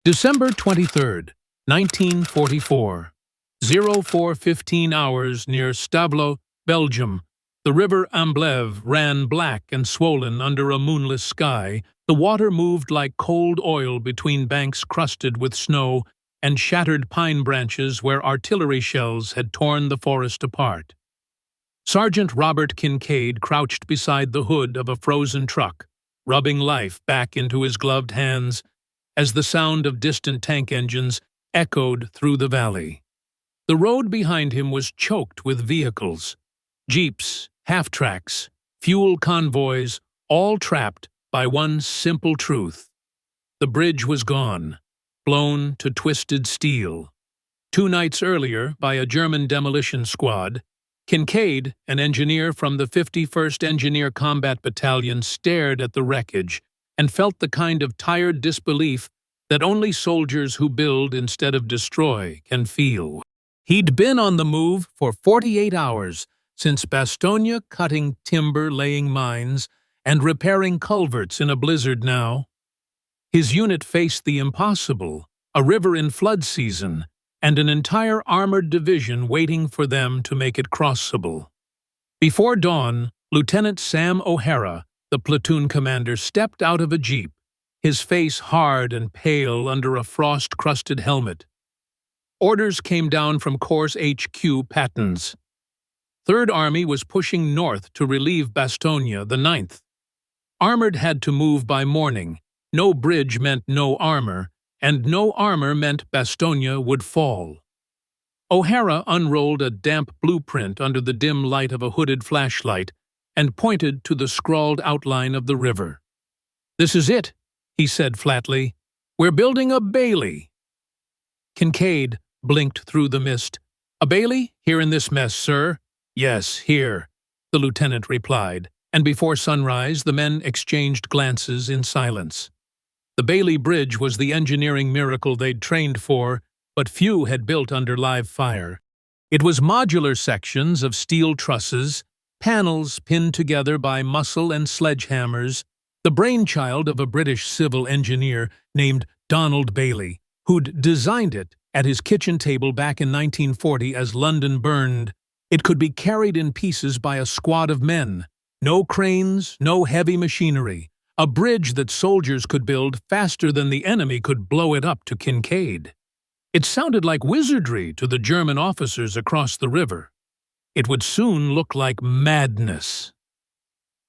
December 23rd, 1944. 04:15 hours near Stavelot, Belgium. The river Amblève ran black and swollen under a moonless sky. The water moved like cold oil between banks crusted with snow and shattered pine branches where artillery shells had torn the forest apart. Sergeant Robert Kincaid crouched beside the hood of a frozen truck, rubbing life back into his gloved hands as the sound of distant tank engines echoed through the valley. The road behind him was choked with vehicles, jeeps, half-tracks, fuel convoys, all trapped by one simple truth. The bridge was gone, blown to twisted steel. 2 nights earlier, by a German demolition squad, Kincaid, an engineer from the 51st Engineer Combat Battalion, stared at the wreckage and felt the kind of tired disbelief that only soldiers who build instead of destroy can feel. He'd been on the move for 48 hours, since Bastogne, cutting timber, laying mines, and repairing culverts in a blizzard now. His unit faced the impossible, a river in flood season, and an entire armored division waiting for them to make it crossable. Before dawn, Lieutenant Sam O'Hara, the platoon commander, stepped out of a jeep, his face hard and pale under a frost-crusted helmet. Orders came down from Corps HQ Pattens. Third Army was pushing north to relieve Bastogne, the 9th. Armored had to move by morning. No bridge meant no armor, and no armor meant Bastogne would fall. O'Hara unrolled a damp blueprint under the dim light of a hooded flashlight and pointed to the scrawled outline of the river. "This is it," he said flatly. "We're building a Bailey." Kincaid blinked through the mist. "A Bailey? Here in this mess, sir." "Yes, here," the lieutenant replied, and before sunrise the men exchanged glances in silence. The Bailey Bridge was the engineering miracle they'd trained for, but few had built under live fire. It was modular sections of steel trusses, panels pinned together by muscle and sledgehammers, the brainchild of a British civil engineer named Donald Bailey, who'd designed it at his kitchen table back in 1940 as London burned. It could be carried in pieces by a squad of men. No cranes, no heavy machinery. A bridge that soldiers could build faster than the enemy could blow it up to Kincaid. It sounded like wizardry to the German officers across the river. It would soon look like madness.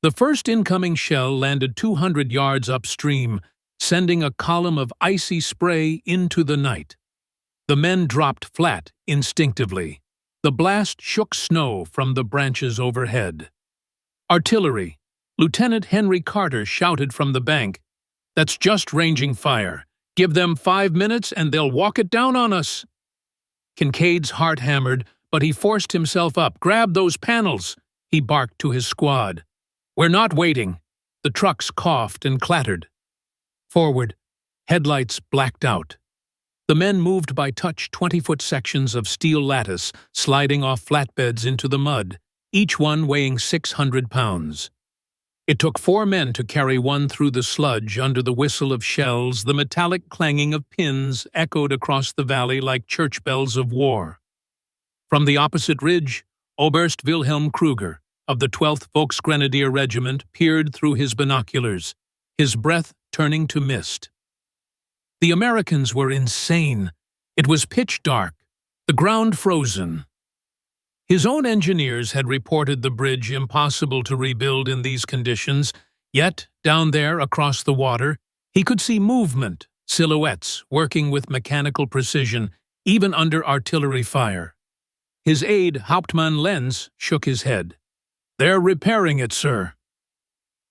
The first incoming shell landed 200 yards upstream, sending a column of icy spray into the night. The men dropped flat instinctively. The blast shook snow from the branches overhead. Artillery. Lieutenant Henry Carter shouted from the bank, "That's just ranging fire. Give them 5 minutes and they'll walk it down on us." Kincaid's heart hammered, but he forced himself up. "Grab those panels," he barked to his squad. "We're not waiting." The trucks coughed and clattered. Forward. Headlights blacked out. The men moved by touch 20-foot sections of steel lattice, sliding off flatbeds into the mud, each one weighing 600 pounds. It took 4 men to carry one through the sludge under the whistle of shells. The metallic clanging of pins echoed across the valley like church bells of war. From the opposite ridge, Oberst Wilhelm Kruger of the 12th Volksgrenadier Regiment peered through his binoculars, his breath turning to mist. The Americans were insane. It was pitch dark, the ground frozen. His own engineers had reported the bridge impossible to rebuild in these conditions, yet, down there across the water, he could see movement, silhouettes working with mechanical precision, even under artillery fire. His aide, Hauptmann Lenz, shook his head. "They're repairing it, sir."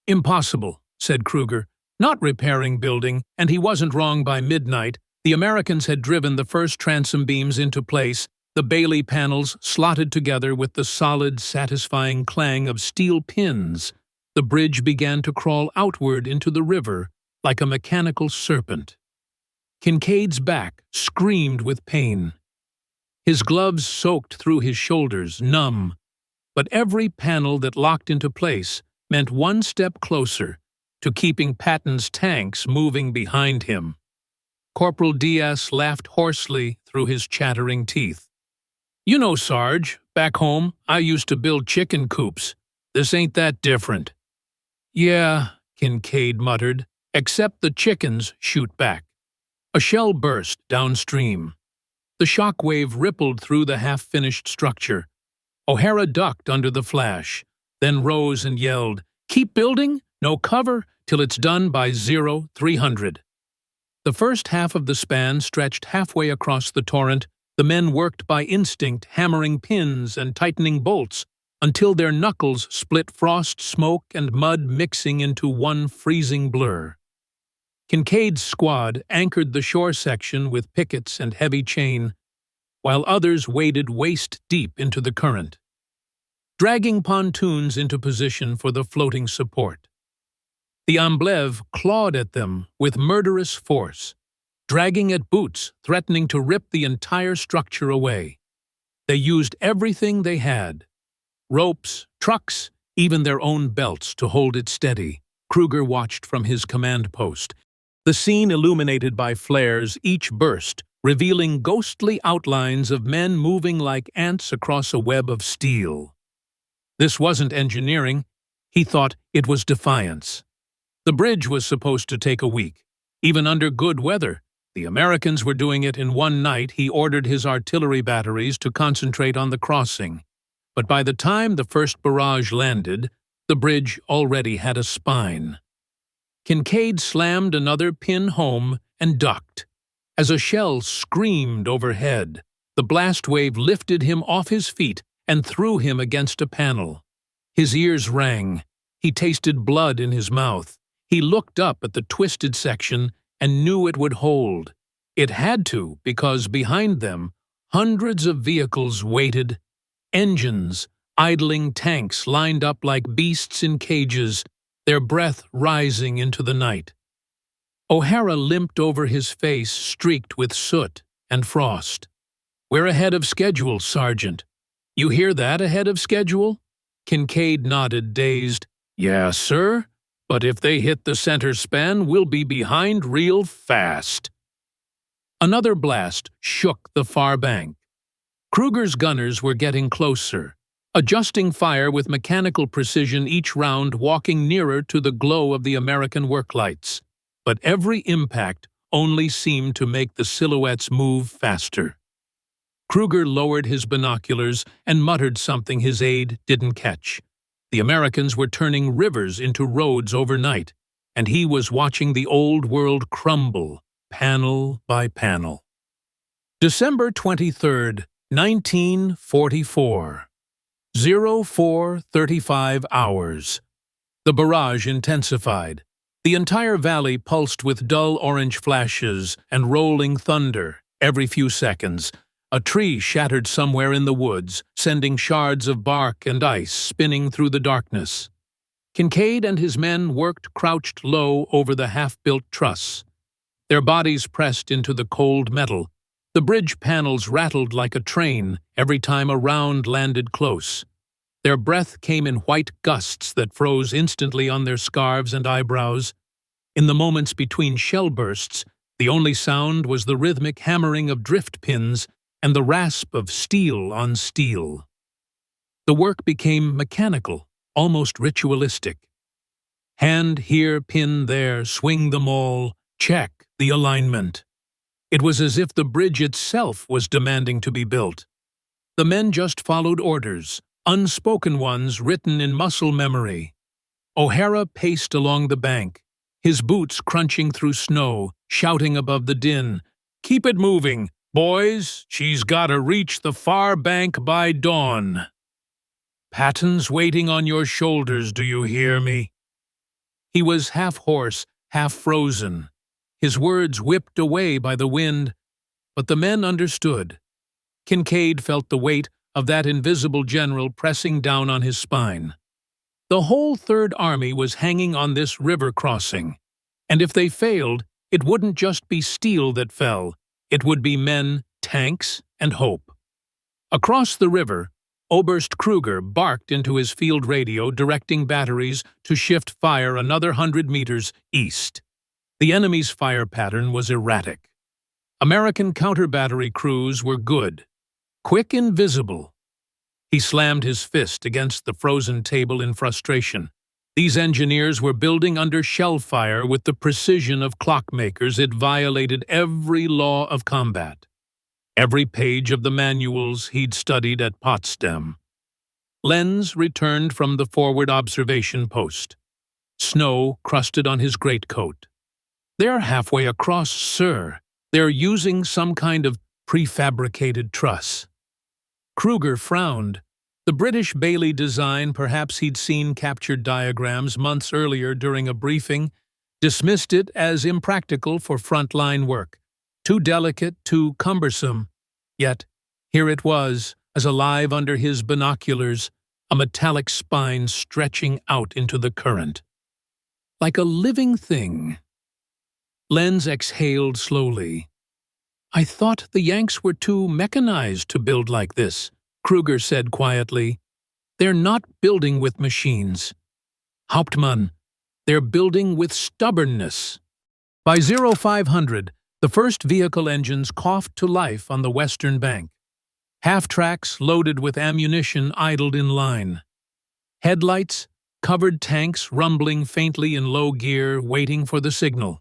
"Impossible," said Kruger. "Not repairing building," and he wasn't wrong. By midnight, the Americans had driven the first transom beams into place, the Bailey panels slotted together with the solid, satisfying clang of steel pins. The bridge began to crawl outward into the river like a mechanical serpent. Kincaid's back screamed with pain. His gloves soaked through his shoulders, numb, but every panel that locked into place meant one step closer to keeping Patton's tanks moving behind him. Corporal Diaz laughed hoarsely through his chattering teeth. "You know, Sarge, back home, I used to build chicken coops. This ain't that different." "Yeah," Kincaid muttered, "except the chickens shoot back." A shell burst downstream. The shock wave rippled through the half-finished structure. O'Hara ducked under the flash, then rose and yelled, "Keep building, no cover, till it's done by 0300. The first half of the span stretched halfway across the torrent. The men worked by instinct, hammering pins and tightening bolts, until their knuckles split frost, smoke, and mud mixing into one freezing blur. Kincaid's squad anchored the shore section with pickets and heavy chain, while others waded waist-deep into the current, dragging pontoons into position for the floating support. The Amblev clawed at them with murderous force, dragging at boots, threatening to rip the entire structure away. They used everything they had: ropes, trucks, even their own belts to hold it steady. Kruger watched from his command post, the scene illuminated by flares, each burst revealing ghostly outlines of men moving like ants across a web of steel. This wasn't engineering. He thought it was defiance. The bridge was supposed to take a week, even under good weather. The Americans were doing it in one night. He ordered his artillery batteries to concentrate on the crossing. But by the time the first barrage landed, the bridge already had a spine. Kincaid slammed another pin home and ducked. As a shell screamed overhead, the blast wave lifted him off his feet and threw him against a panel. His ears rang. He tasted blood in his mouth. He looked up at the twisted section and knew it would hold. It had to, because behind them, hundreds of vehicles waited. Engines, idling tanks lined up like beasts in cages, their breath rising into the night. O'Hara limped over his face, streaked with soot and frost. "We're ahead of schedule, Sergeant." "You hear that, ahead of schedule?" Kincaid nodded, dazed. "Yeah, sir, but if they hit the center span, we'll be behind real fast." Another blast shook the far bank. Kruger's gunners were getting closer, adjusting fire with mechanical precision, each round walking nearer to the glow of the American worklights. But every impact only seemed to make the silhouettes move faster. Kruger lowered his binoculars and muttered something his aide didn't catch. The Americans were turning rivers into roads overnight, and he was watching the old world crumble, panel by panel. December 23rd, 1944. 04:35 hours. The barrage intensified. The entire valley pulsed with dull orange flashes and rolling thunder every few seconds. A tree shattered somewhere in the woods, sending shards of bark and ice spinning through the darkness. Kincaid and his men worked crouched low over the half-built truss, their bodies pressed into the cold metal. The bridge panels rattled like a train every time a round landed close. Their breath came in white gusts that froze instantly on their scarves and eyebrows. In the moments between shell bursts, the only sound was the rhythmic hammering of drift pins and the rasp of steel on steel. The work became mechanical, almost ritualistic. Hand here, pin there, swing them all, check the alignment. It was as if the bridge itself was demanding to be built. The men just followed orders, unspoken ones written in muscle memory. O'Hara paced along the bank, his boots crunching through snow, shouting above the din, "Keep it moving, boys, she's gotta reach the far bank by dawn. Patton's waiting on your shoulders, do you hear me?" He was half hoarse, half frozen, his words whipped away by the wind, but the men understood. Kincaid felt the weight of that invisible general pressing down on his spine. The whole Third Army was hanging on this river crossing, and if they failed, it wouldn't just be steel that fell, it would be men, tanks, and hope. Across the river, Oberst Kruger barked into his field radio, directing batteries to shift fire another 100 meters east. The enemy's fire pattern was erratic. American counter-battery crews were good, quick and visible. He slammed his fist against the frozen table in frustration. These engineers were building under shell fire with the precision of clockmakers. It violated every law of combat, every page of the manuals he'd studied at Potsdam. Lenz returned from the forward observation post. Snow crusted on his greatcoat. "They're halfway across, sir. They're using some kind of prefabricated truss." Kruger frowned. The British Bailey design, perhaps he'd seen captured diagrams months earlier during a briefing, dismissed it as impractical for front-line work. Too delicate, too cumbersome. Yet, here it was, as alive under his binoculars, a metallic spine stretching out into the current. Like a living thing. Lenz exhaled slowly. "I thought the Yanks were too mechanized to build like this," Kruger said quietly. "They're not building with machines. Hauptmann, they're building with stubbornness." By 0500, the first vehicle engines coughed to life on the western bank. Half-tracks loaded with ammunition idled in line. Headlights, covered tanks rumbling faintly in low gear, waiting for the signal.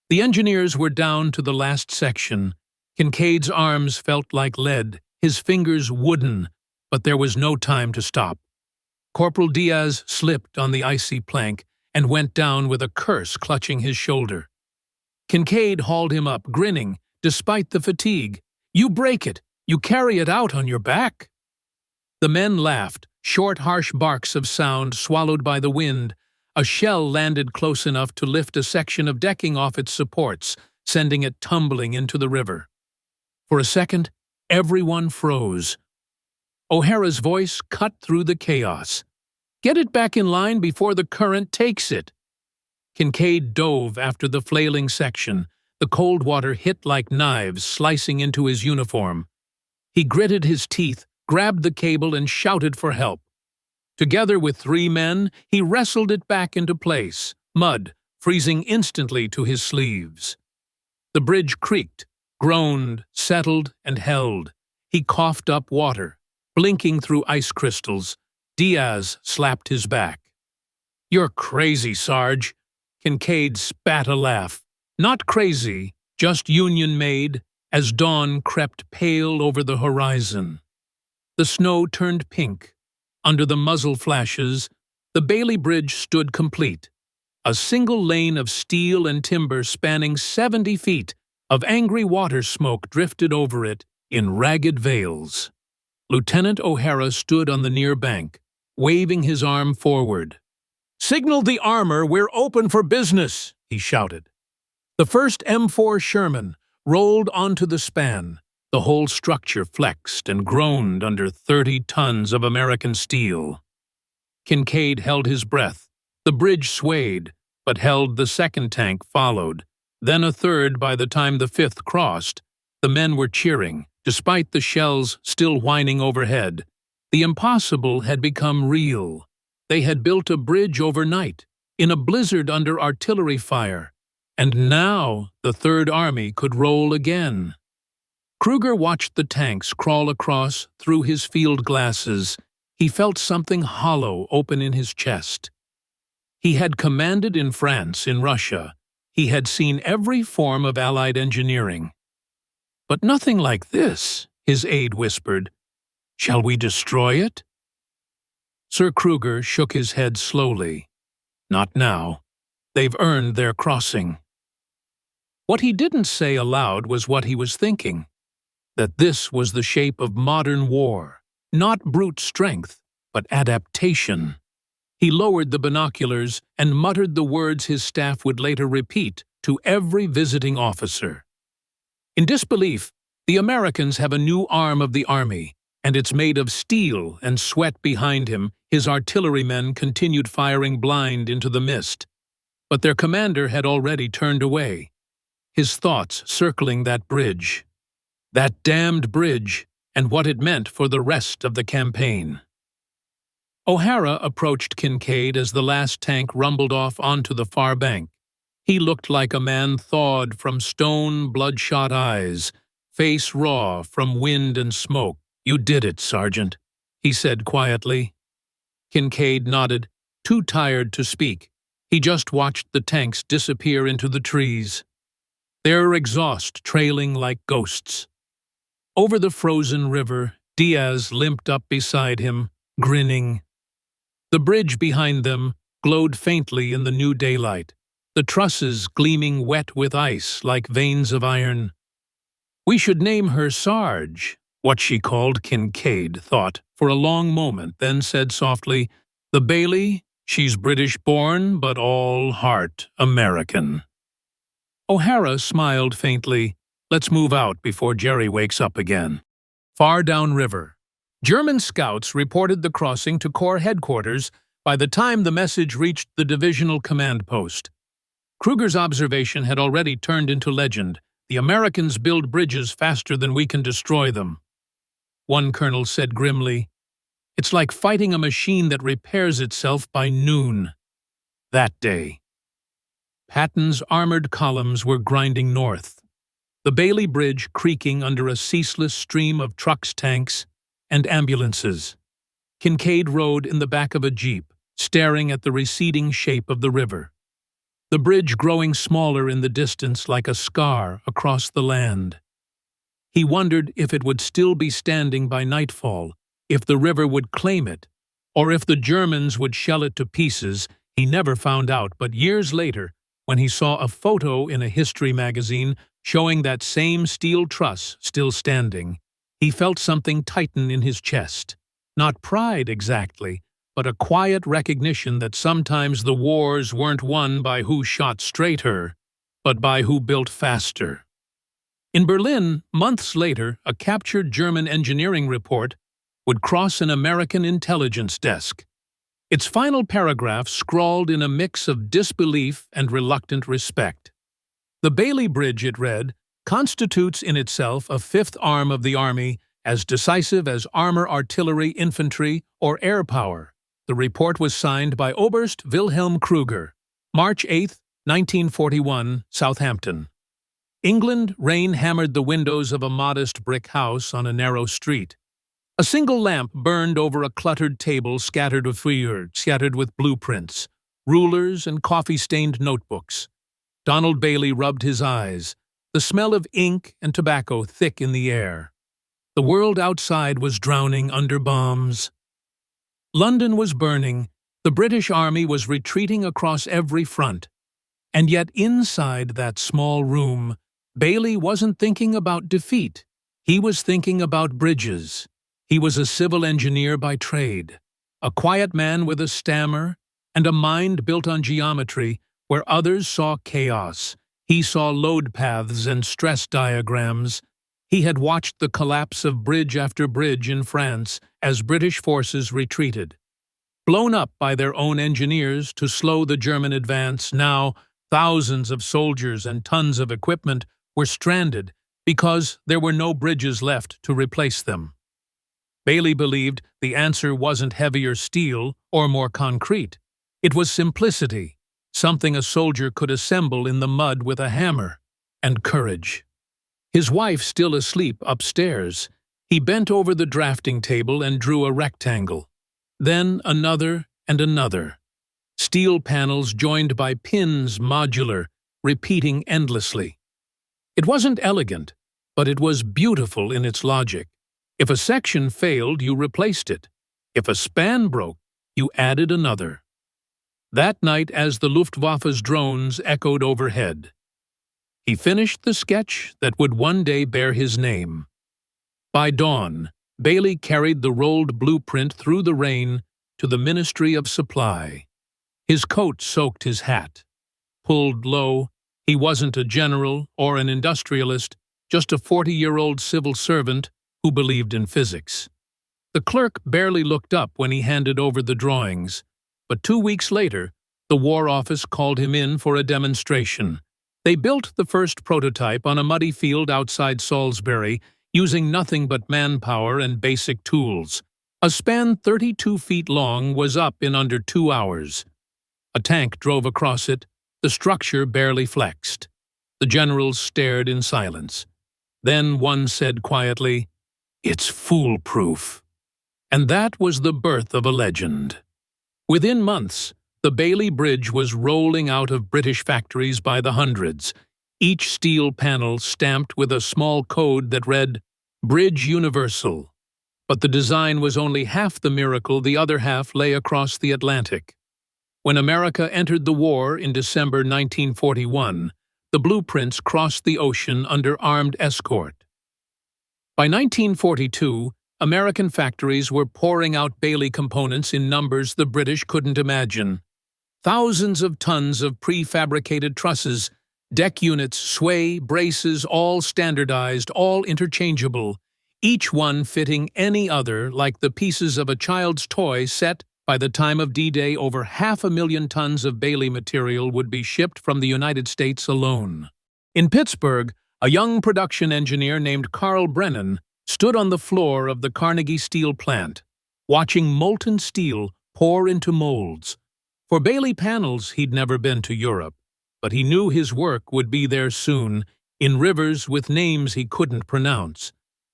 The engineers were down to the last section. Kincaid's arms felt like lead, his fingers wooden, but there was no time to stop. Corporal Diaz slipped on the icy plank and went down with a curse clutching his shoulder. Kincaid hauled him up, grinning, despite the fatigue. "You break it. You carry it out on your back." The men laughed, short, harsh barks of sound swallowed by the wind. A shell landed close enough to lift a section of decking off its supports, sending it tumbling into the river. For a second, everyone froze. O'Hara's voice cut through the chaos. "Get it back in line before the current takes it." Kincaid dove after the flailing section. The cold water hit like knives, slicing into his uniform. He gritted his teeth, grabbed the cable, and shouted for help. Together with 3 men, he wrestled it back into place, mud freezing instantly to his sleeves. The bridge creaked, groaned, settled, and held. He coughed up water, blinking through ice crystals. Diaz slapped his back. "You're crazy, Sarge." Kincaid spat a laugh. Not crazy, just union-made, as dawn crept pale over the horizon. The snow turned pink. Under the muzzle flashes, the Bailey Bridge stood complete. A single lane of steel and timber spanning 70 feet of angry water smoke drifted over it in ragged veils. Lieutenant O'Hara stood on the near bank, waving his arm forward. "Signal the armor, we're open for business," he shouted. The first M4 Sherman rolled onto the span. The whole structure flexed and groaned under 30 tons of American steel. Kincaid held his breath. The bridge swayed, but held. The second tank followed. Then a third by the time the 5th crossed. The men were cheering, despite the shells still whining overhead. The impossible had become real. They had built a bridge overnight, in a blizzard under artillery fire. And now the Third Army could roll again. Kruger watched the tanks crawl across through his field glasses. He felt something hollow open in his chest. He had commanded in France, in Russia. He had seen every form of Allied engineering. "But nothing like this," his aide whispered. "Shall we destroy it?" Sir Kruger shook his head slowly. "Not now. They've earned their crossing." What he didn't say aloud was what he was thinking. That this was the shape of modern war, not brute strength, but adaptation. He lowered the binoculars and muttered the words his staff would later repeat to every visiting officer. In disbelief, the Americans have a new arm of the army, and it's made of steel and sweat behind him. His artillerymen continued firing blind into the mist. But their commander had already turned away, his thoughts circling that bridge. That damned bridge, and what it meant for the rest of the campaign. O'Hara approached Kincaid as the last tank rumbled off onto the far bank. He looked like a man thawed from stone, bloodshot eyes, face raw from wind and smoke. "You did it, Sergeant," he said quietly. Kincaid nodded, too tired to speak. He just watched the tanks disappear into the trees, their exhaust trailing like ghosts. Over the frozen river, Diaz limped up beside him, grinning. The bridge behind them glowed faintly in the new daylight, the trusses gleaming wet with ice like veins of iron. "We should name her Sarge," what she called Kincaid thought for a long moment, then said softly, "The Bailey, she's British-born but all heart American." O'Hara smiled faintly. "Let's move out before Jerry wakes up again." Far downriver, German scouts reported the crossing to Corps headquarters by the time the message reached the divisional command post. Kruger's observation had already turned into legend. "The Americans build bridges faster than we can destroy them." One colonel said grimly, "It's like fighting a machine that repairs itself by noon." That day, Patton's armored columns were grinding north, the Bailey Bridge creaking under a ceaseless stream of trucks, tanks, and ambulances. Kincaid rode in the back of a jeep, staring at the receding shape of the river, the bridge growing smaller in the distance like a scar across the land. He wondered if it would still be standing by nightfall, if the river would claim it, or if the Germans would shell it to pieces. He never found out, but years later, when he saw a photo in a history magazine showing that same steel truss still standing, he felt something tighten in his chest. Not pride exactly, but a quiet recognition that sometimes the wars weren't won by who shot straighter, but by who built faster. In Berlin, months later, a captured German engineering report would cross an American intelligence desk. Its final paragraph scrawled in a mix of disbelief and reluctant respect. "The Bailey Bridge," it read, "constitutes in itself a fifth arm of the Army, as decisive as armor, artillery, infantry, or air power." The report was signed by Oberst Wilhelm Kruger. March 8, 1941, Southampton. England, rain hammered the windows of a modest brick house on a narrow street. A single lamp burned over a cluttered table scattered with blueprints, rulers, and coffee-stained notebooks. Donald Bailey rubbed his eyes, the smell of ink and tobacco thick in the air. The world outside was drowning under bombs. London was burning, the British Army was retreating across every front. And yet inside that small room, Bailey wasn't thinking about defeat. He was thinking about bridges. He was a civil engineer by trade, a quiet man with a stammer and a mind built on geometry where others saw chaos. He saw load paths and stress diagrams. He had watched the collapse of bridge after bridge in France as British forces retreated. Blown up by their own engineers to slow the German advance, now thousands of soldiers and tons of equipment were stranded because there were no bridges left to replace them. Bailey believed the answer wasn't heavier steel or more concrete. It was simplicity, something a soldier could assemble in the mud with a hammer, and courage. His wife still asleep upstairs, he bent over the drafting table and drew a rectangle. Then another and another. Steel panels joined by pins, modular, repeating endlessly. It wasn't elegant, but it was beautiful in its logic. If a section failed, you replaced it. If a span broke, you added another. That night, as the Luftwaffe's drones echoed overhead, he finished the sketch that would one day bear his name. By dawn, Bailey carried the rolled blueprint through the rain to the Ministry of Supply. His coat soaked his hat. Pulled low, he wasn't a general or an industrialist, just a 40-year-old civil servant who believed in physics. The clerk barely looked up when he handed over the drawings, but 2 weeks later, the War Office called him in for a demonstration. They built the first prototype on a muddy field outside Salisbury, using nothing but manpower and basic tools. A span 32 feet long was up in under 2 hours. A tank drove across it, The structure barely flexed. The generals stared in silence. Then one said quietly, "It's foolproof." And that was the birth of a legend. Within months, the Bailey Bridge was rolling out of British factories by the hundreds, each steel panel stamped with a small code that read, "Bridge Universal." But the design was only half the miracle, the other half lay across the Atlantic. When America entered the war in December 1941, the blueprints crossed the ocean under armed escort. By 1942, American factories were pouring out Bailey components in numbers the British couldn't imagine. Thousands of tons of prefabricated trusses, deck units, sway, braces, all standardized, all interchangeable, each one fitting any other like the pieces of a child's toy set. By the time of D-Day, over 500,000 tons of Bailey material would be shipped from the United States alone. In Pittsburgh, a young production engineer named Carl Brennan stood on the floor of the Carnegie Steel plant, watching molten steel pour into molds. For Bailey panels, he'd never been to Europe, but he knew his work would be there soon, in rivers with names he couldn't pronounce.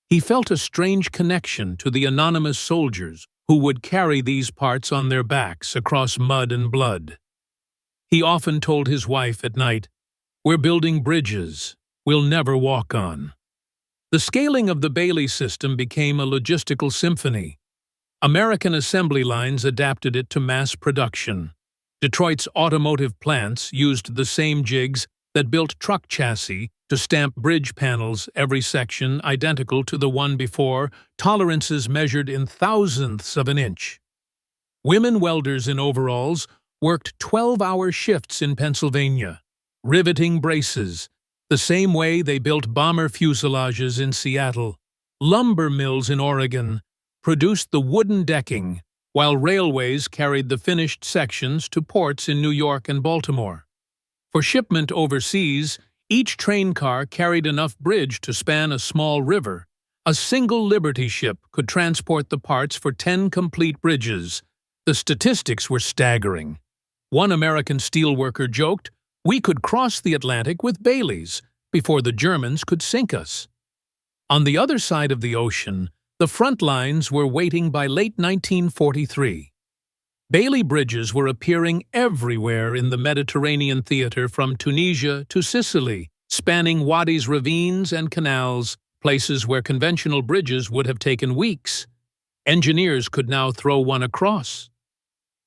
He felt a strange connection to the anonymous soldiers who would carry these parts on their backs across mud and blood. He often told his wife at night, "We're building bridges we'll never walk on." The scaling of the Bailey system became a logistical symphony. American assembly lines adapted it to mass production. Detroit's automotive plants used the same jigs that built truck chassis to stamp bridge panels, every section identical to the one before, tolerances measured in thousandths of an inch. Women welders in overalls worked 12-hour shifts in Pennsylvania, riveting braces, the same way they built bomber fuselages in Seattle. Lumber mills in Oregon produced the wooden decking, while railways carried the finished sections to ports in New York and Baltimore. For shipment overseas, each train car carried enough bridge to span a small river. A single Liberty ship could transport the parts for 10 complete bridges. The statistics were staggering. One American steelworker joked, "We could cross the Atlantic with Baileys before the Germans could sink us." On the other side of the ocean, the front lines were waiting by late 1943. Bailey bridges were appearing everywhere in the Mediterranean theater, from Tunisia to Sicily, spanning Wadi's ravines and canals, places where conventional bridges would have taken weeks. Engineers could now throw one across.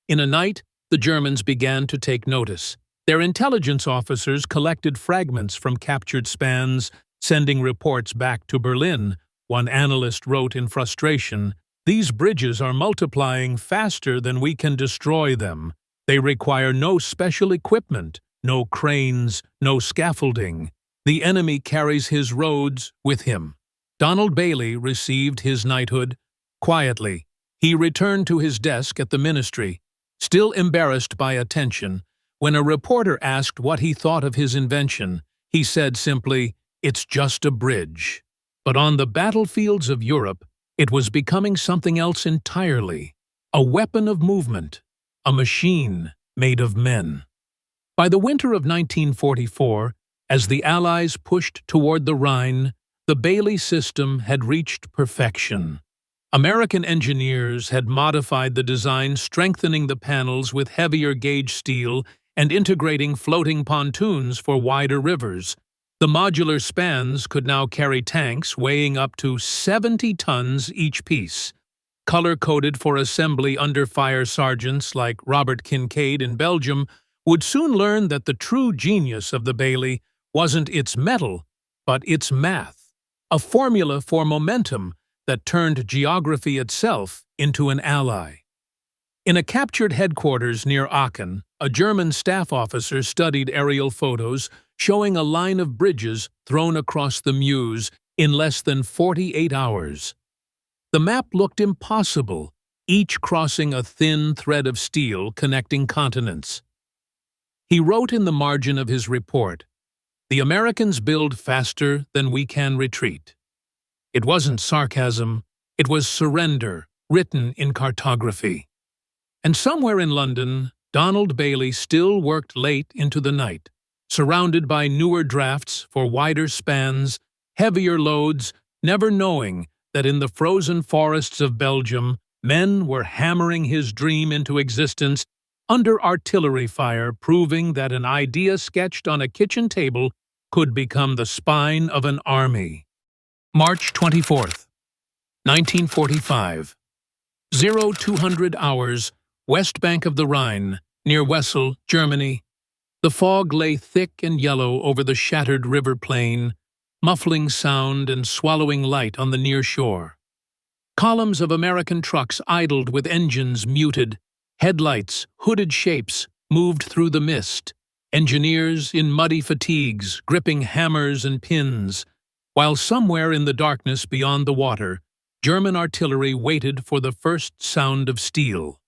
In a night, the Germans began to take notice. Their intelligence officers collected fragments from captured spans, sending reports back to Berlin. One analyst wrote in frustration, "These bridges are multiplying faster than we can destroy them. They require no special equipment, no cranes, no scaffolding. The enemy carries his roads with him." Donald Bailey received his knighthood quietly. He returned to his desk at the ministry, still embarrassed by attention. When a reporter asked what he thought of his invention, he said simply, "It's just a bridge." But on the battlefields of Europe, it was becoming something else entirely, a weapon of movement, a machine made of men. By the winter of 1944, as the Allies pushed toward the Rhine, the Bailey system had reached perfection. American engineers had modified the design, strengthening the panels with heavier gauge steel and integrating floating pontoons for wider rivers. The modular spans could now carry tanks weighing up to 70 tons each piece. Color-coded for assembly under fire sergeants like Robert Kincaid in Belgium would soon learn that the true genius of the Bailey wasn't its metal, but its math, a formula for momentum that turned geography itself into an ally. In a captured headquarters near Aachen, a German staff officer studied aerial photos showing a line of bridges thrown across the Meuse in less than 48 hours. The map looked impossible, each crossing a thin thread of steel connecting continents. He wrote in the margin of his report, "The Americans build faster than we can retreat." It wasn't sarcasm, it was surrender, written in cartography. And somewhere in London, Donald Bailey still worked late into the night, surrounded by newer drafts for wider spans, heavier loads, never knowing that in the frozen forests of Belgium, men were hammering his dream into existence under artillery fire, proving that an idea sketched on a kitchen table could become the spine of an army. March 24th, 1945. 0200 hours, west bank of the Rhine, near Wesel, Germany. The fog lay thick and yellow over the shattered river plain, muffling sound and swallowing light on the near shore. Columns of American trucks idled with engines muted. Headlights, hooded shapes, moved through the mist. Engineers in muddy fatigues, gripping hammers and pins, while somewhere in the darkness beyond the water, German artillery waited for the first sound of steel.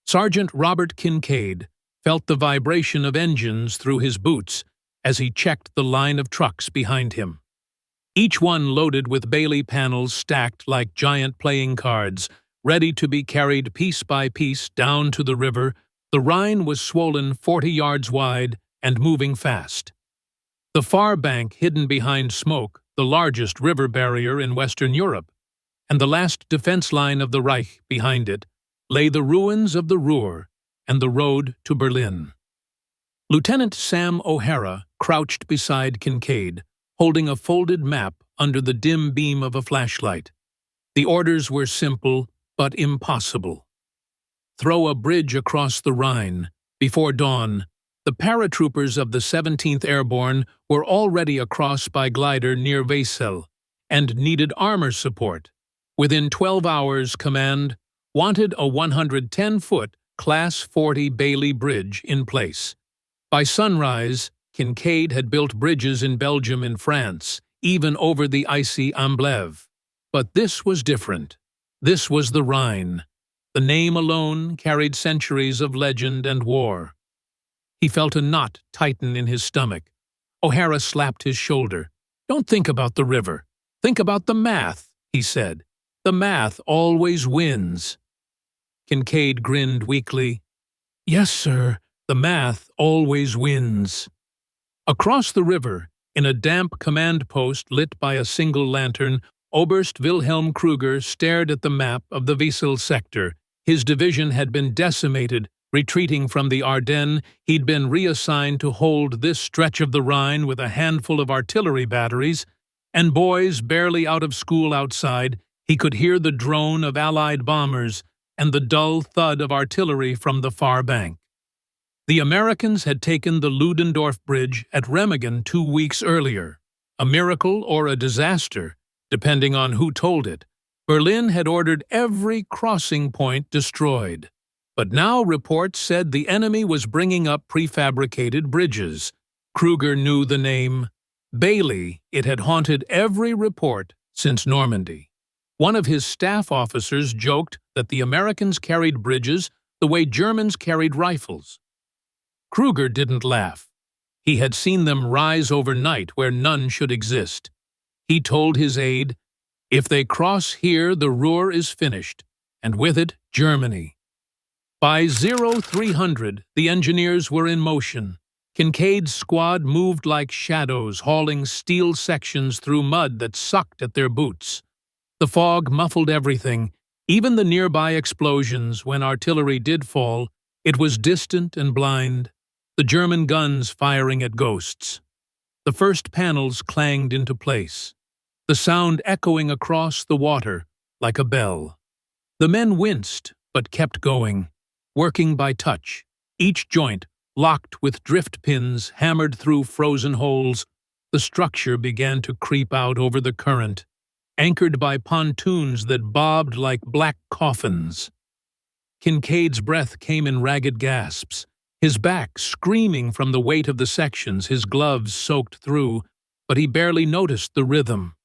Sergeant Robert Kincaid felt the vibration of engines through his boots as he checked the line of trucks behind him. Each one loaded with Bailey panels stacked like giant playing cards, ready to be carried piece by piece down to the river. The Rhine was swollen 40 yards wide and moving fast. The far bank hidden behind smoke, the largest river barrier in Western Europe, and the last defense line of the Reich behind it, lay the ruins of the Ruhr and the road to Berlin. Lieutenant Sam O'Hara crouched beside Kincaid, holding a folded map under the dim beam of a flashlight. The orders were simple but impossible. Throw a bridge across the Rhine. Before dawn, the paratroopers of the 17th Airborne were already across by glider near Wesel and needed armor support. Within 12 hours, command wanted a 110-foot Class 40 Bailey bridge in place. By sunrise, Kincaid had built bridges in Belgium and France, even over the icy Amblève. But this was different. This was the Rhine. The name alone carried centuries of legend and war. He felt a knot tighten in his stomach. O'Hara slapped his shoulder. "Don't think about the river. Think about the math," he said. "The math always wins." Kincaid grinned weakly. "Yes, sir, the math always wins." Across the river, in a damp command post lit by a single lantern, Oberst Wilhelm Kruger stared at the map of the Wesel sector. His division had been decimated. Retreating from the Ardennes, he'd been reassigned to hold this stretch of the Rhine with a handful of artillery batteries, and boys barely out of school outside, he could hear the drone of Allied bombers and the dull thud of artillery from the far bank. The Americans had taken the Ludendorff Bridge at Remagen 2 weeks earlier. A miracle or a disaster, depending on who told it. Berlin had ordered every crossing point destroyed. But now reports said the enemy was bringing up prefabricated bridges. Kruger knew the name. Bailey, it had haunted every report since Normandy. One of his staff officers joked that the Americans carried bridges the way Germans carried rifles. Kruger didn't laugh. He had seen them rise overnight where none should exist. He told his aide, "If they cross here, the Ruhr is finished, and with it, Germany." By 0300, the engineers were in motion. Kincaid's squad moved like shadows, hauling steel sections through mud that sucked at their boots. The fog muffled everything, even the nearby explosions. When artillery did fall, it was distant and blind, the German guns firing at ghosts. The first panels clanged into place, the sound echoing across the water like a bell. The men winced, but kept going, working by touch, each joint locked with drift pins hammered through frozen holes. The structure began to creep out over the current, anchored by pontoons that bobbed like black coffins. Kincaid's breath came in ragged gasps, his back screaming from the weight of the sections, his gloves soaked through, but he barely noticed the rhythm.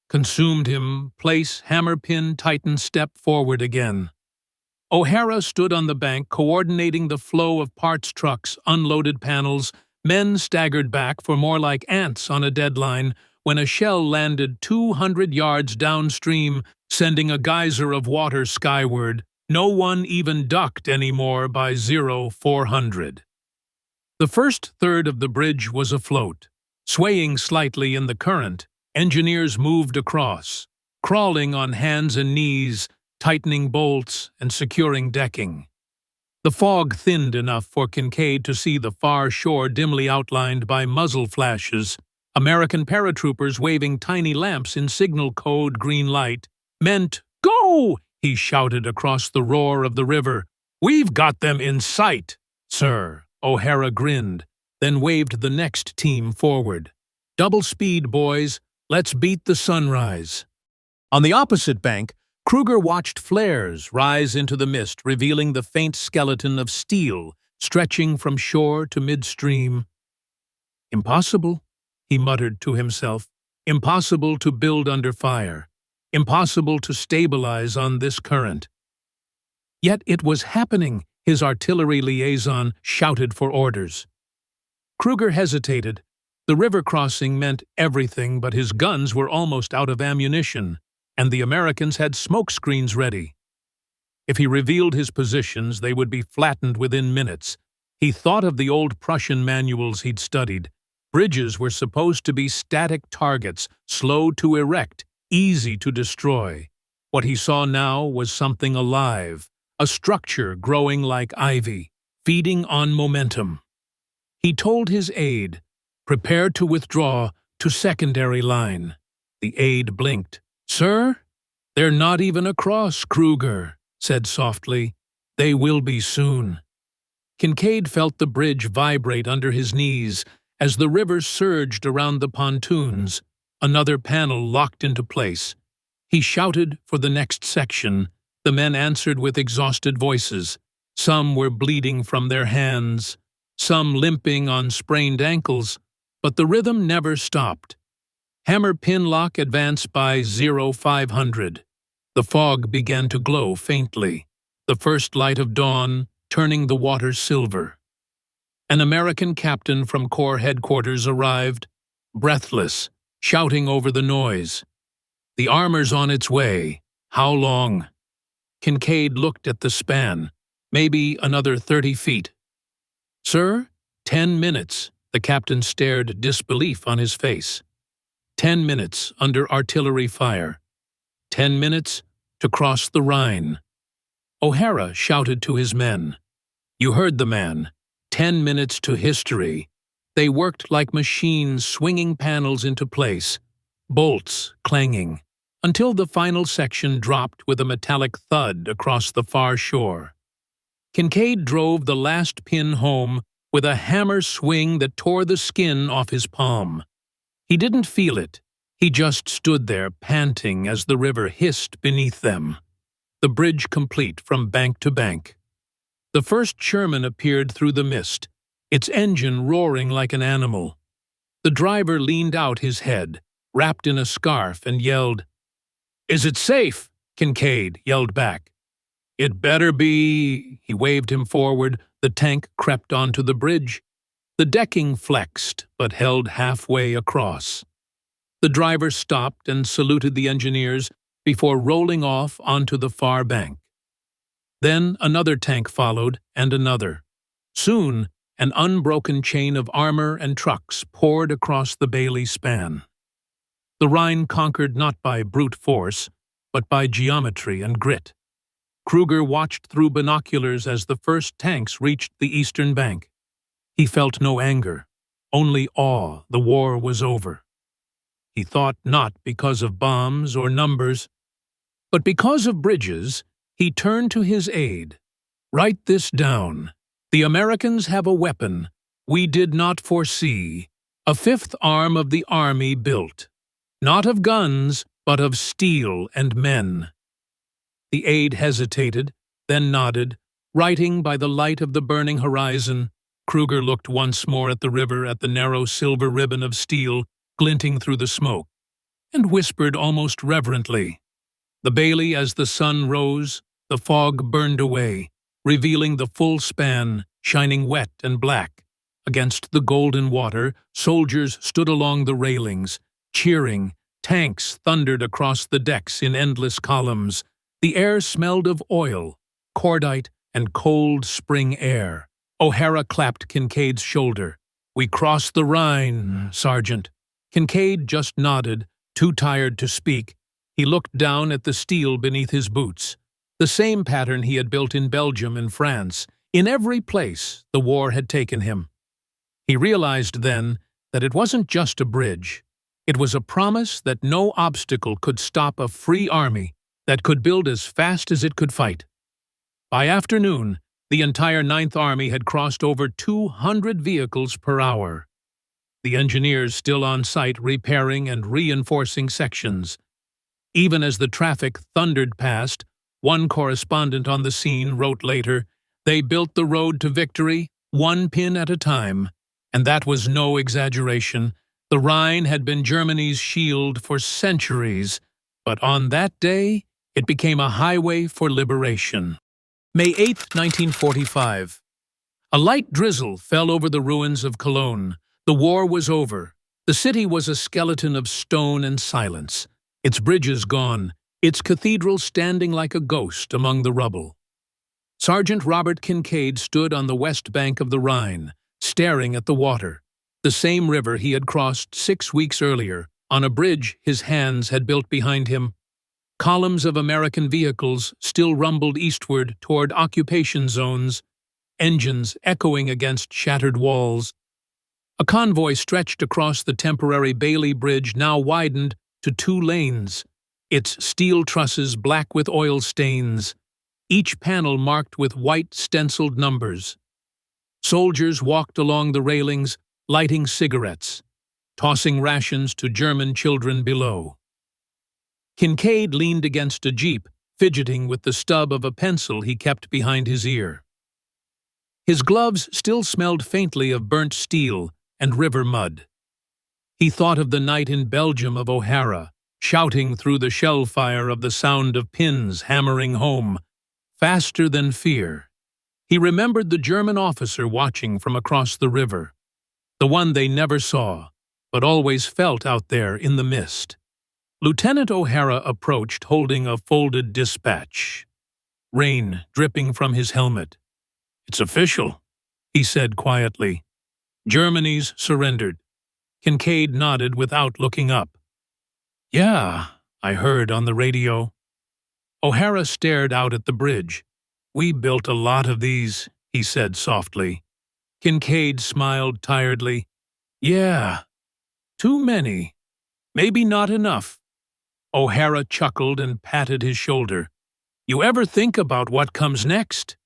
Consumed him, place, hammer, pin, tighten, step forward again. O'Hara stood on the bank, coordinating the flow of parts trucks, unloaded panels. Men staggered back for more like ants on a deadline when a shell landed 200 yards downstream, sending a geyser of water skyward. No one even ducked anymore by 0400. The first third of the bridge was afloat. Swaying slightly in the current, engineers moved across, crawling on hands and knees, tightening bolts and securing decking. The fog thinned enough for Kincaid to see the far shore dimly outlined by muzzle flashes, American paratroopers waving tiny lamps in signal code green light. Meant, "Go!" he shouted across the roar of the river. "We've got them in sight, sir." O'Hara grinned, then waved the next team forward. "Double speed, boys. Let's beat the sunrise." On the opposite bank, Kruger watched flares rise into the mist, revealing the faint skeleton of steel stretching from shore to midstream. "Impossible," he muttered to himself. "Impossible to build under fire. Impossible to stabilize on this current." Yet it was happening, his artillery liaison shouted for orders. Kruger hesitated. The river crossing meant everything, but his guns were almost out of ammunition, and the Americans had smoke screens ready. If he revealed his positions, they would be flattened within minutes. He thought of the old Prussian manuals he'd studied. Bridges were supposed to be static targets, slow to erect, easy to destroy. What he saw now was something alive, a structure growing like ivy, feeding on momentum. He told his aide, "Prepare to withdraw to secondary line." The aide blinked. "Sir? They're not even across," Kruger said softly. "They will be soon." Kincaid felt the bridge vibrate under his knees as the river surged around the pontoons. Another panel locked into place. He shouted for the next section. The men answered with exhausted voices. Some were bleeding from their hands, some limping on sprained ankles, but the rhythm never stopped. Hammer pin lock advanced by 0500. The fog began to glow faintly, the first light of dawn turning the water silver. An American captain from Corps headquarters arrived, breathless, shouting over the noise. "The armor's on its way. How long?" Kincaid looked at the span. "Maybe another 30 feet." "Sir, 10 minutes." The captain stared disbelief on his face. 10 minutes under artillery fire. 10 minutes to cross the Rhine. O'Hara shouted to his men. "You heard the man. 10 minutes to history." They worked like machines, swinging panels into place, bolts clanging, until the final section dropped with a metallic thud across the far shore. Kincaid drove the last pin home with a hammer swing that tore the skin off his palm. He didn't feel it. He just stood there, panting as the river hissed beneath them. The bridge complete from bank to bank. The first Sherman appeared through the mist, its engine roaring like an animal. The driver leaned out his head, wrapped in a scarf, and yelled, "Is it safe?" Kincaid yelled back. "It better be." He waved him forward. The tank crept onto the bridge. The decking flexed, but held halfway across. The driver stopped and saluted the engineers before rolling off onto the far bank. Then another tank followed, and another. Soon, an unbroken chain of armor and trucks poured across the Bailey span. The Rhine conquered not by brute force, but by geometry and grit. Kruger watched through binoculars as the first tanks reached the eastern bank. He felt no anger, only awe. The war was over. He thought not because of bombs or numbers, but because of bridges. He turned to his aide. "Write this down. The Americans have a weapon we did not foresee, a fifth arm of the army built, not of guns, but of steel and men." The aide hesitated, then nodded, writing by the light of the burning horizon. Kruger looked once more at the river, at the narrow silver ribbon of steel glinting through the smoke, and whispered almost reverently. The Bailey, as the sun rose, the fog burned away, revealing the full span, shining wet and black. Against the golden water, soldiers stood along the railings, cheering. Tanks thundered across the decks in endless columns. The air smelled of oil, cordite, and cold spring air. O'Hara clapped Kincaid's shoulder. "We crossed the Rhine, Sergeant." Kincaid just nodded, too tired to speak. He looked down at the steel beneath his boots. The same pattern he had built in Belgium and France. In every place the war had taken him. He realized then that it wasn't just a bridge. It was a promise that no obstacle could stop a free army that could build as fast as it could fight. By afternoon, the entire Ninth Army had crossed over 200 vehicles per hour. The engineers still on site repairing and reinforcing sections. Even as the traffic thundered past, one correspondent on the scene wrote later, "They built the road to victory, one pin at a time." And that was no exaggeration. The Rhine had been Germany's shield for centuries, but on that day, it became a highway for liberation. May 8, 1945. A light drizzle fell over the ruins of Cologne. The war was over. The city was a skeleton of stone and silence, its bridges gone, its cathedral standing like a ghost among the rubble. Sergeant Robert Kincaid stood on the west bank of the Rhine, staring at the water, the same river he had crossed 6 weeks earlier, on a bridge his hands had built behind him. Columns of American vehicles still rumbled eastward toward occupation zones, engines echoing against shattered walls. A convoy stretched across the temporary Bailey Bridge, now widened to 2 lanes, its steel trusses black with oil stains, each panel marked with white stenciled numbers. Soldiers walked along the railings, lighting cigarettes, tossing rations to German children below. Kincaid leaned against a jeep, fidgeting with the stub of a pencil he kept behind his ear. His gloves still smelled faintly of burnt steel and river mud. He thought of the night in Belgium of O'Hara, shouting through the shell fire of the sound of pins hammering home, faster than fear. He remembered the German officer watching from across the river, the one they never saw, but always felt out there in the mist. Lieutenant O'Hara approached holding a folded dispatch, rain dripping from his helmet. "It's official," he said quietly. "Germany's surrendered." Kincaid nodded without looking up. "Yeah, I heard on the radio." O'Hara stared out at the bridge. "We built a lot of these," he said softly. Kincaid smiled tiredly. "Yeah, too many. Maybe not enough." O'Hara chuckled and patted his shoulder. "You ever think about what comes next?"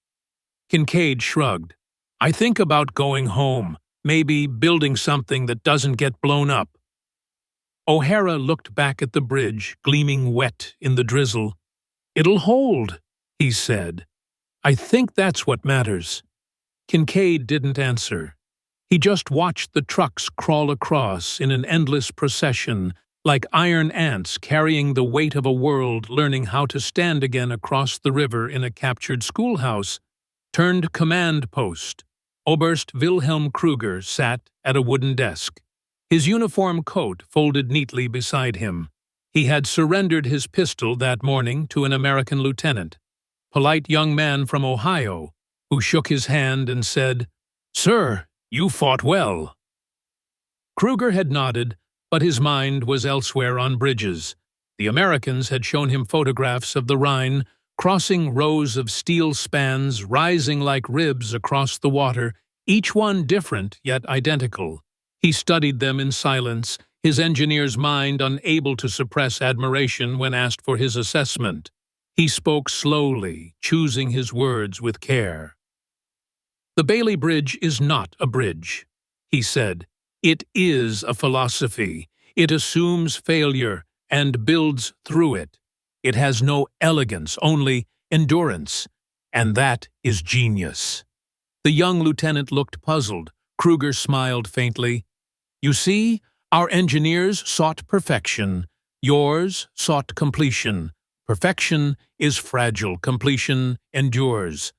Kincaid shrugged. "I think about going home, maybe building something that doesn't get blown up." O'Hara looked back at the bridge, gleaming wet in the drizzle. "It'll hold," he said. "I think that's what matters." Kincaid didn't answer. He just watched the trucks crawl across in an endless procession, like iron ants carrying the weight of a world learning how to stand again across the river in a captured schoolhouse. Turned command post. Oberst Wilhelm Kruger sat at a wooden desk, his uniform coat folded neatly beside him. He had surrendered his pistol that morning to an American lieutenant, polite young man from Ohio, who shook his hand and said, "Sir, you fought well." Kruger had nodded, but his mind was elsewhere on bridges. The Americans had shown him photographs of the Rhine, crossing rows of steel spans rising like ribs across the water, each one different yet identical. He studied them in silence, his engineer's mind unable to suppress admiration when asked for his assessment. He spoke slowly, choosing his words with care. "The Bailey Bridge is not a bridge," he said. "It is a philosophy. It assumes failure and builds through it. It has no elegance, only endurance, and that is genius." The young lieutenant looked puzzled. Kruger smiled faintly. "You see, our engineers sought perfection. Yours sought completion. Perfection is fragile. Completion endures."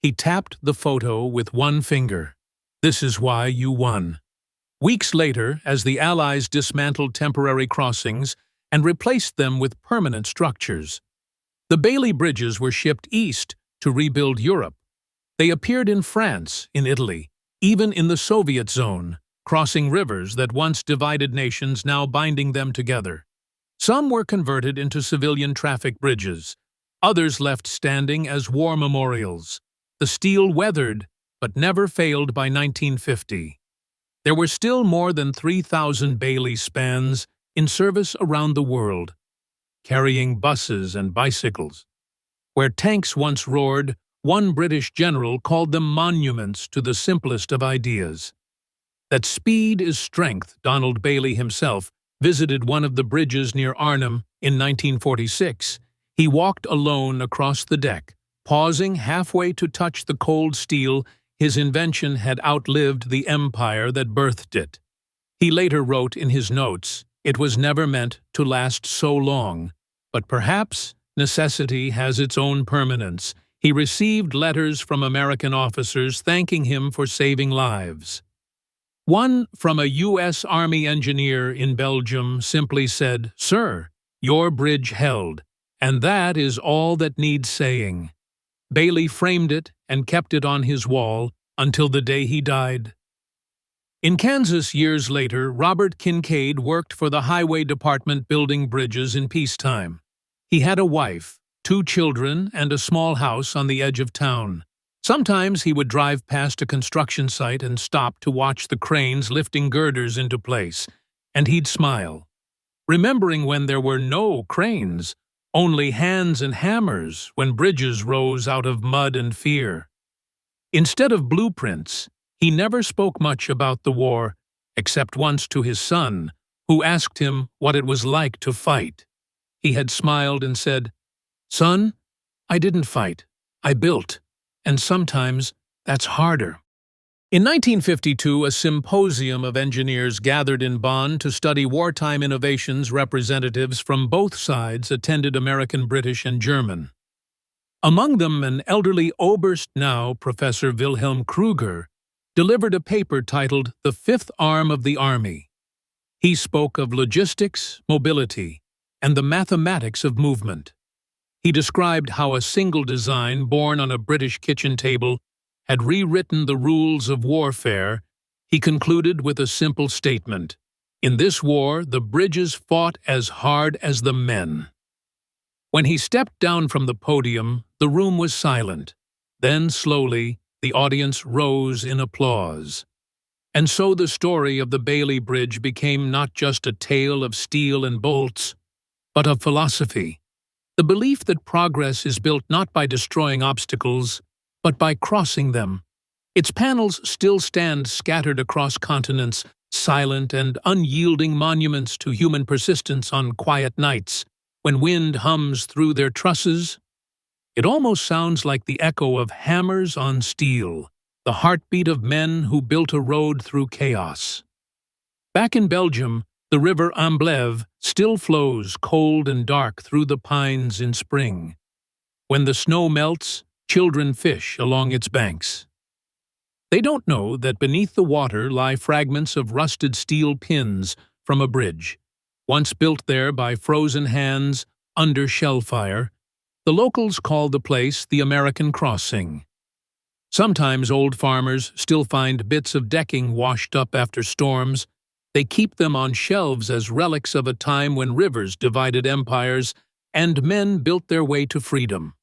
He tapped the photo with one finger. "This is why you won." Weeks later, as the Allies dismantled temporary crossings and replaced them with permanent structures, the Bailey bridges were shipped east to rebuild Europe. They appeared in France, in Italy, even in the Soviet zone, crossing rivers that once divided nations, now binding them together. Some were converted into civilian traffic bridges, others left standing as war memorials. The steel weathered, but never failed by 1950. There were still more than 3,000 Bailey spans in service around the world, carrying buses and bicycles. Where tanks once roared, one British general called them monuments to the simplest of ideas. That speed is strength, Donald Bailey himself visited one of the bridges near Arnhem in 1946. He walked alone across the deck, pausing halfway to touch the cold steel. His invention had outlived the empire that birthed it. He later wrote in his notes, "It was never meant to last so long, but perhaps necessity has its own permanence." He received letters from American officers thanking him for saving lives. One from a U.S. Army engineer in Belgium simply said, "Sir, your bridge held, and that is all that needs saying." Bailey framed it and kept it on his wall until the day he died. In Kansas years later, Robert Kincaid worked for the Highway Department building bridges in peacetime. He had a wife, 2 children, and a small house on the edge of town. Sometimes he would drive past a construction site and stop to watch the cranes lifting girders into place, and he'd smile, remembering when there were no cranes, only hands and hammers when bridges rose out of mud and fear. Instead of blueprints, he never spoke much about the war, except once to his son, who asked him what it was like to fight. He had smiled and said, "Son, I didn't fight, I built, and sometimes that's harder." In 1952, a symposium of engineers gathered in Bonn to study wartime innovations. Representatives from both sides attended, American, British, and German. Among them, an elderly Oberst, now Professor Wilhelm Kruger, delivered a paper titled "The Fifth Arm of the Army." He spoke of logistics, mobility, and the mathematics of movement. He described how a single design born on a British kitchen table had rewritten the rules of warfare. He concluded with a simple statement: "In this war, the bridges fought as hard as the men." When he stepped down from the podium, the room was silent. Then, slowly, the audience rose in applause. And so the story of the Bailey Bridge became not just a tale of steel and bolts, but of philosophy. The belief that progress is built not by destroying obstacles, but by crossing them. Its panels still stand scattered across continents, silent and unyielding monuments to human persistence on quiet nights, when wind hums through their trusses. It almost sounds like the echo of hammers on steel, the heartbeat of men who built a road through chaos. Back in Belgium, the river Amblève still flows cold and dark through the pines in spring. When the snow melts, children fish along its banks. They don't know that beneath the water lie fragments of rusted steel pins from a bridge, once built there by frozen hands under shell fire. The locals call the place the American Crossing. Sometimes old farmers still find bits of decking washed up after storms. They keep them on shelves as relics of a time when rivers divided empires and men built their way to freedom.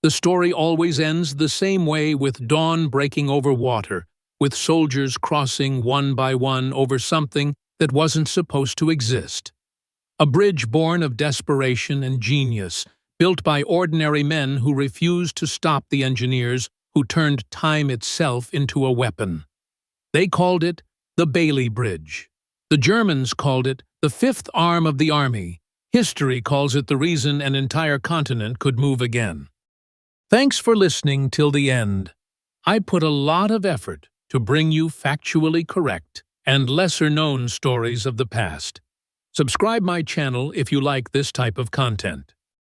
The story always ends the same way, with dawn breaking over water, with soldiers crossing one by one over something that wasn't supposed to exist. A bridge born of desperation and genius, built by ordinary men who refused to stop the engineers who turned time itself into a weapon. They called it the Bailey Bridge. The Germans called it the fifth arm of the army. History calls it the reason an entire continent could move again. Thanks for listening till the end. I put a lot of effort to bring you factually correct and lesser-known stories of the past. Subscribe my channel if you like this type of content.